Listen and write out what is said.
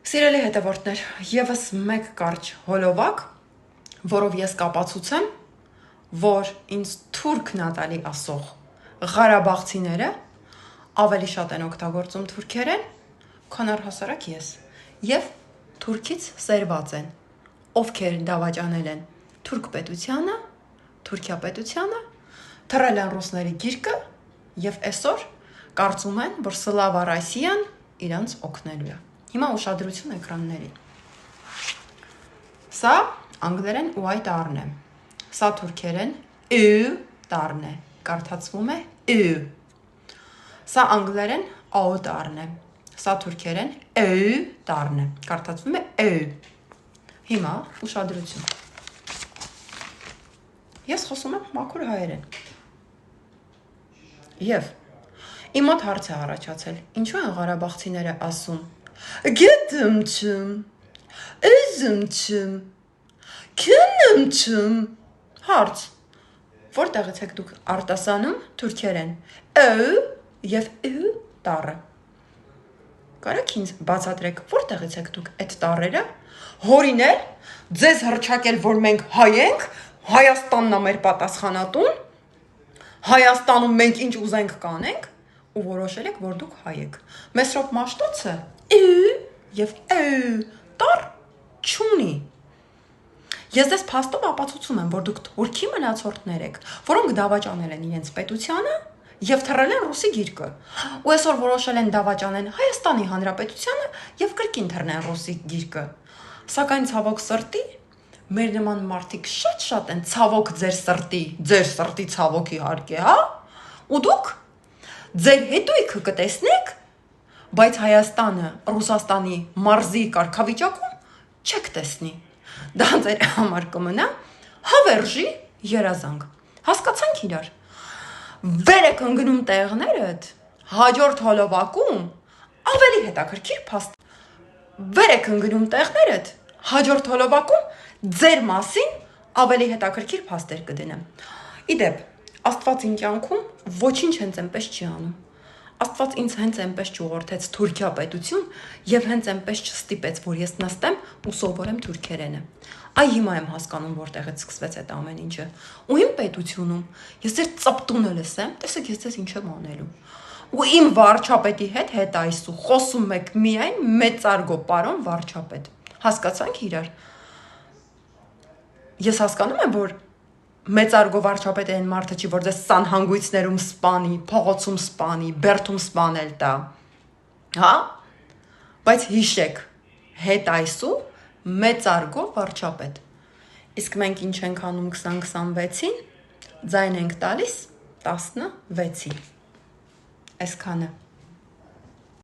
Սիրելի հետևորդներ, եւս մեկ կարճ հոլովակ, որով ես կապացուցեմ, որ ինձ թուրք Նատալի ասող Ղարաբաղցիները ավելի շատ են օգտագործում թուրքերեն, քան առհասարակ ես, եւ թուրքից սերված են, ովքեր դավաճանել են թուրք պետությանը, Թուրքիա պետությանը, թռել են ռուսների գիրկը եւ այսօր կարծում են, որ Սլավա Ռոսիան իրանց օգնելու է։ Հիմա ուշադրություն էկրաններին։ Սա անգլերեն y տառն է։ Սա թուրքերեն ü տառն է, կարդացվում է ü։ Սա անգլերեն o տառն է։ Սա թուրքերեն ü տառն է, կարդացվում է ü։ Հիմա ուշադրություն։ Ես խոսում եմ մաքուր հայերեն։ Եվ իմ մոտ հարց է առաջացել, ինչու են ղարաբաղցիները ասում գետմչում, üzümçüm, քնմչում։ Հարց. Որտեղից եք դուք արտասանում թուրքերեն ը եւ ը տառը։ Կարաք ինձ բացատրեք, որտեղից եք դուք այդ տառերը հորինել, ձեզ հռչակել, որ մենք հայ ենք, Հայաստանն է մեր պատասխանատուն, Հայաստանում մենք ինչ ուզենք կանենք ու որոշել եք, որ դուք հայ եք։ Մեսրոպ Մաշտոցը ը եւ ը տառ չունի։ Ես դες փաստով ապացուցում եմ, որ դուք թուրքի մնացորդներ եք, որոնք դավաճանել են իրենց պետությանը եւ թռել են ռուսի գիրկը։ Ու այսօր որոշել են դավաճանեն Հայաստանի Հանրապետությանը եւ կրկին թռնեն ռուսի գիրկը։ Սակայն ցավոք սրտի մեր նման մարդիկ շատ են ցավոք ձեր սրտի ցավոք իհարկե, հա? Ու դուք ձեր հետույքը կտեսնեք, բայց Հայաստանը Ռուսաստանի մարզի կարգավիճակում չեք տեսնի։ Դա ձեր համար կմնա հավերժի երազանք։ Հասկացանք իրար։ Վեր եք ընկնում տեղներդ, հաջորդ հոլովակում ավելի հետաքրքիր փաստ։ Վեր եք ընկնում տեղներդ, հաջորդ հոլովակում ձեր մասին ավելի հետաքրքիր փաստեր կդնեմ։ Իդեպ, Աստված իմ կյանքում ոչինչ հենց այնպես չի անում։ Աստված ինձ հենց այնպես չուղղորդեց Թուրքիա պետություն եւ հենց այնպես չստիպեց, որ ես նստեմ ու սովորեմ թուրքերենը։ Այ հիմա եմ հասկանում, որտեղից սկսվեց այդ ամեն ինչը։ Ու իմ պետությունում ես ձեր ծպտունը լսեմ, տեսեք ես ձեզ ինչ եմ անելու։ Ու իմ վարչապետի հետ այսու խոսում եք միայն մեծարգո պարոն վարչապետ։ Հասկացանք իրար։ Ես հասկանում եմ, որ մեծարգո վարչապետը այն մարդը չի, որ ձեզ սանհանգույցներում սպանի, փողոցում սպանի, բերդում սպանել տա։ Հա? Բայց հիշեք, հետ այսու մեծարգո վարչապետ։ Իսկ մենք ինչ ենք անում 2026-ին, ձայն ենք տալիս 16-ին։ Այսքանը։